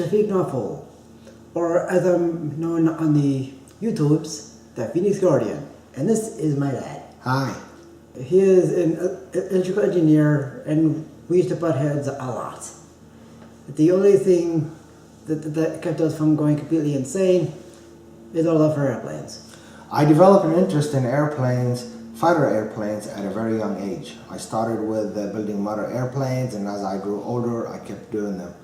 Shafiq Nawfal, or as I'm known on the YouTubes, the Phoenix Guardian, and this is my dad. Hi. He is an electrical engineer, and we used to butt heads a lot. The only thing that kept us from going completely insane is our love for airplanes. I developed an interest in airplanes, fighter airplanes, at a very young age. I started with building model airplanes, and as I grew older, I kept doing them.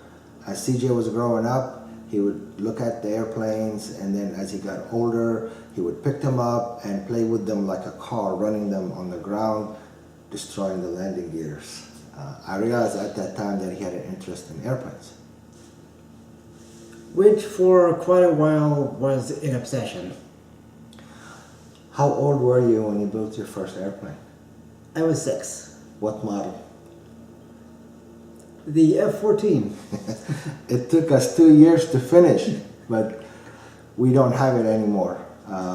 As CJ was growing up, he would look at the airplanes, and then as he got older, he would pick them up and play with them like a car, running them on the ground, destroying the landing gears. I realized at that time that he had an interest in airplanes. Which for quite a while was an obsession. How old were you when you built your first airplane? I was 6. What model? The F-14. It took us 2 years to finish, but we don't have it anymore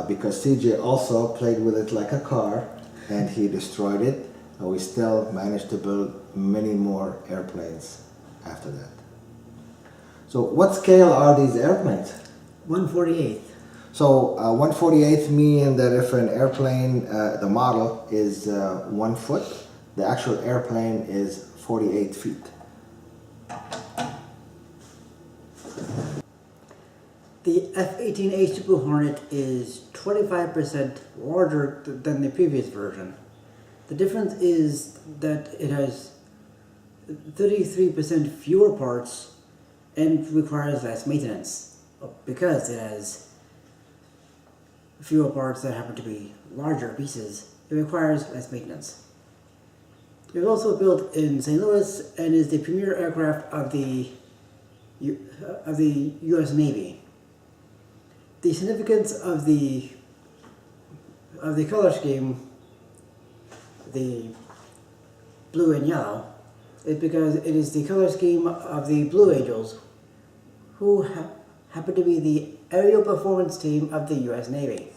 because CJ also played with it like a car and he destroyed it. And we still managed to build many more airplanes after that. So what scale are these airplanes? 1/48. So 1/48 means that if an airplane, the model is 1 foot, the actual airplane is 48 feet. The F-18A Super Hornet is 25% larger than the previous version. The difference is that it has 33% fewer parts and requires less maintenance because it has fewer parts that happen to be larger pieces. It requires less maintenance. It was also built in St. Louis and is the premier aircraft of the U.S. Navy. The significance of the color scheme, the blue and yellow, is because it is the color scheme of the Blue Angels, who happen to be the aerial performance team of the U.S. Navy.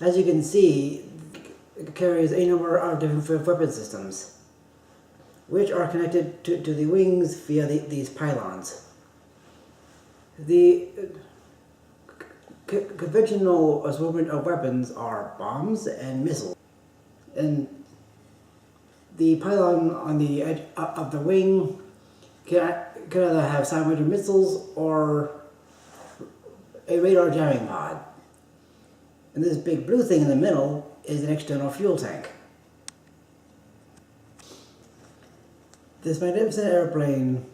As you can see, it carries a number of different weapon systems, which are connected to the wings via these pylons. The conventional assortment of weapons are bombs and missiles. And the pylon on the edge of the wing can either have Sidewinder missiles or a radar jamming pod. And this big blue thing in the middle is an external fuel tank. This magnificent airplane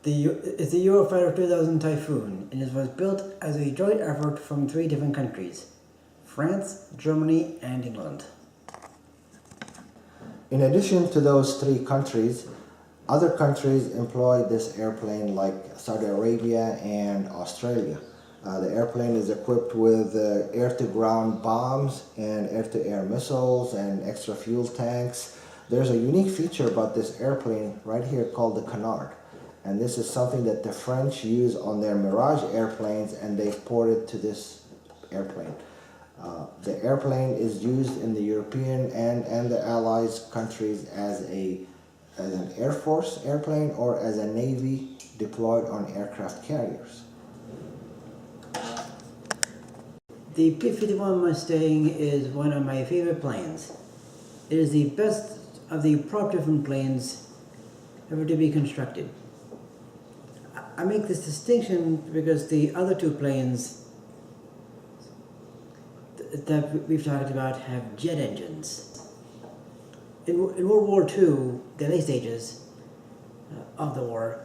is the Eurofighter 2000 Typhoon, and it was built as a joint effort from 3 different countries: France, Germany, and England. In addition to those 3 countries, other countries employ this airplane like Saudi Arabia and Australia. The airplane is equipped with air-to-ground bombs and air-to-air missiles and extra fuel tanks. There's a unique feature about this airplane right here called the canard. And this is something that the French use on their Mirage airplanes, and they've ported to this airplane. The airplane is used in the European and the Allies countries as an Air Force airplane or as a Navy deployed on aircraft carriers. The P-51 Mustang is one of my favorite planes. It is the best of the prop driven planes ever to be constructed. I make this distinction because the other 2 planes that we've talked about have jet engines. In World War II, the late stages of the war,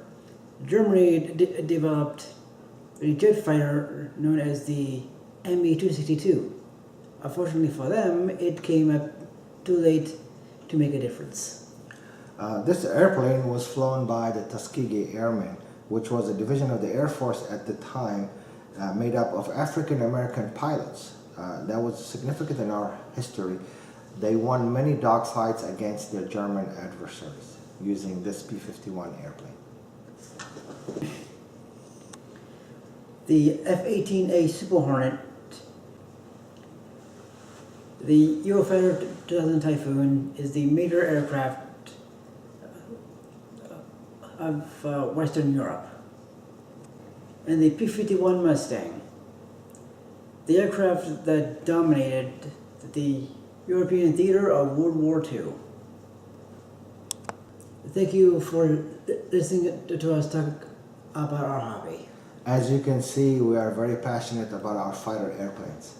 Germany developed a jet fighter known as the Me-262. Unfortunately for them, it came up too late to make a difference. This airplane was flown by the Tuskegee Airmen, which was a division of the Air Force at the time made up of African American pilots. That was significant in our history. They won many dogfights against their German adversaries using this P-51 airplane. The F-18A Super Hornet, the Eurofighter 2000 Typhoon, is the major aircraft of Western Europe. And the P-51 Mustang, the aircraft that dominated the European theater of World War II. Thank you for listening to us talk about our hobby. As you can see, we are very passionate about our fighter airplanes.